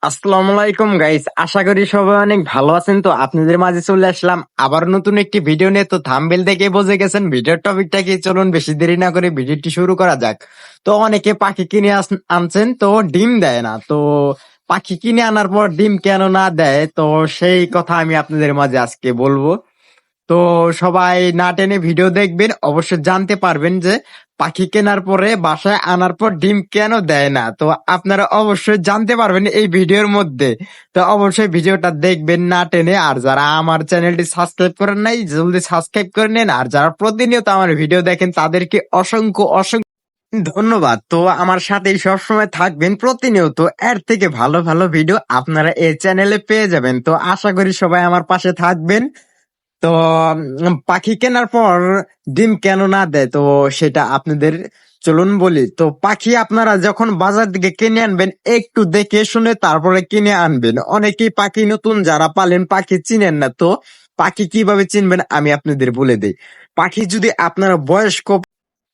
আসসালামু আলাইকুম গাইস, আশা করি সবাই অনেক ভালো আছেন। তো আপনাদের মাঝে চলে আসলাম আবার নতুন একটি ভিডিও নিয়ে। তো থাম্বনেল দেখে বুঝে গেছেন ভিডিওর টপিকটা কি। চলুন বেশি দেরি না করে ভিডিওটি শুরু করা যাক। তো অনেকে পাখি কিনে আনছেন, তো ডিম দেয় না। তো পাখি কিনে আনার পর ডিম কেন না দেয়, তো সেই কথা আমি আপনাদের মাঝে আজকে বলবো। তো সবাই না টেনে ভিডিও দেখবেন, অবশ্যই জানতে পারবেন যে পাখি কেনার পরে বাসায় আনার পর ডিম কেন দেয় না। তো আপনারা অবশ্যই জানতে পারবেন এই ভিডিওর মধ্যে। তো অবশ্যই ভিডিওটা দেখবেন না টেনে। আর যারা আমার চ্যানেলটি সাবস্ক্রাইব করেন নাই, জলদি সাবস্ক্রাইব করে নেন। আর যারা প্রতিনিয়ত আমার ভিডিও দেখেন তাদেরকে অসংখ্য অসংখ্য ধন্যবাদ। তো আমার সাথেই সবসময় থাকবেন প্রতিনিয়ত। এর থেকে ভালো ভালো ভিডিও আপনারা এই চ্যানেলে পেয়ে যাবেন। তো আশা করি সবাই আমার পাশে থাকবেন। তো পাখি কেনার পর ডিম কেন না দেয়, তো সেটা আপনাদের চলুন বলি। তো পাখি আপনারা যখন বাজার থেকে কিনে আনবেন, একটু দেখে শুনে তারপরে কিনে আনবেন। অনেকেই পাখি নতুন যারা পালেন পাখি চিনেন না। তো পাখি কিভাবে চিনবেন আমি আপনাদের বলে দিই। পাখি যদি আপনারা বয়স্ক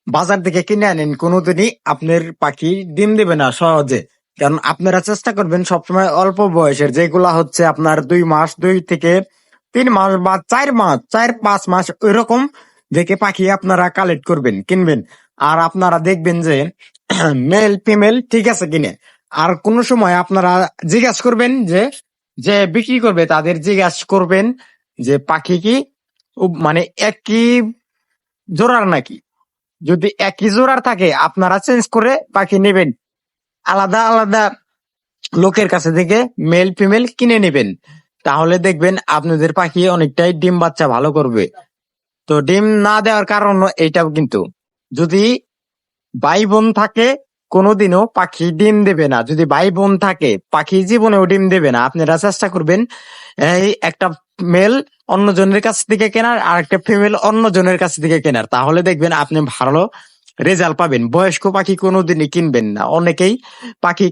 বাজার থেকে কিনে আনেন, কোনোদিনই আপনার পাখি ডিম দেবে না সহজে। কারণ আপনারা চেষ্টা করবেন সবসময় অল্প বয়সের, যেগুলা হচ্ছে আপনার 2 মাস, 2 থেকে 3 মাস বা 4 মাস, 4-5 মাস ওইরকম দেখে পাখি আপনারা কালেক্ট করবেন, কিনবেন। আর আপনারা দেখবেন যে মেল ফিমেল ঠিক আছে কিনে। আর কোন সময় আপনারা জিজ্ঞাসা করবেন যে যে বিক্রি করবে তাদের জিজ্ঞাসা করবেন যে পাখি কি মানে একই জোড়ার নাকি। যদি একই জোড়ার থাকে আপনারা চেঞ্জ করে পাখি নেবেন। আলাদা আলাদা লোকের কাছে থেকে মেল ফিমেল কিনে নেবেন। তাহলে দেখবেন আপনাদের পাখি অনেকটাই ডিম বাচ্চা ভালো করবে। তো ডিম না দেওয়ার কারণ এইটাও কিন্তু, যদি ভাই বোন থাকে কোনোদিনও পাখি ডিম দেবে না। যদি ভাই বোন থাকে পাখি জীবনেও ডিম দেবে না। আপনারা চেষ্টা করবেন এই একটা মেল অন্য জনের কাছ থেকে কেনার, আর একটা ফিমেল অন্য জনের কাছ থেকে কেনার। তাহলে দেখবেন আপনি ভালো রেজাল্ট পাবেন। বয়স্ক পাখি কোনোদিনই কিনবেন না। অনেকেই পাখি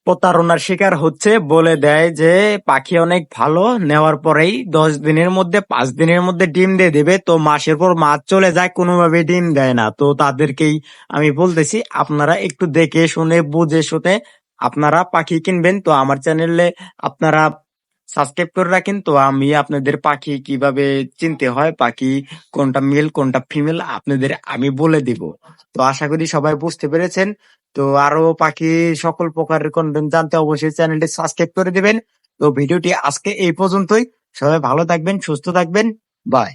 প্রতারণার শিকার হচ্ছে, বলে দেয় যে পাখি অনেক ভালো, নেওয়ার পরেই 10 দিনের মধ্যে 5 দিনের মধ্যে ডিম দিয়ে দেবে। তো মাসের পর মাস চলে যায়, কোনোভাবে ডিম দেয় না। তো তাদেরকেই আমি বলতেছি আপনারা একটু দেখে শুনে বুঝে শুনে আপনারা পাখি কিনবেন। তো আমার চ্যানেলে আপনারা সাবস্ক্রাইব করে রাখেন। তো আমি আপনাদের পাখি কিভাবে চিনতে হয়, পাখি কোনটা মেল কোনটা ফিমেল আপনাদের আমি বলে দিব। তো আশা করি সবাই বুঝতে পেরেছেন। তো আরো পাখি সকল প্রকারের কন্টেন্ট জানতে অবশ্যই চ্যানেলটি সাবস্ক্রাইব করে দিবেন। তো ভিডিওটি আজকে এই পর্যন্তই। সবাই ভালো থাকবেন, সুস্থ থাকবেন। বাই।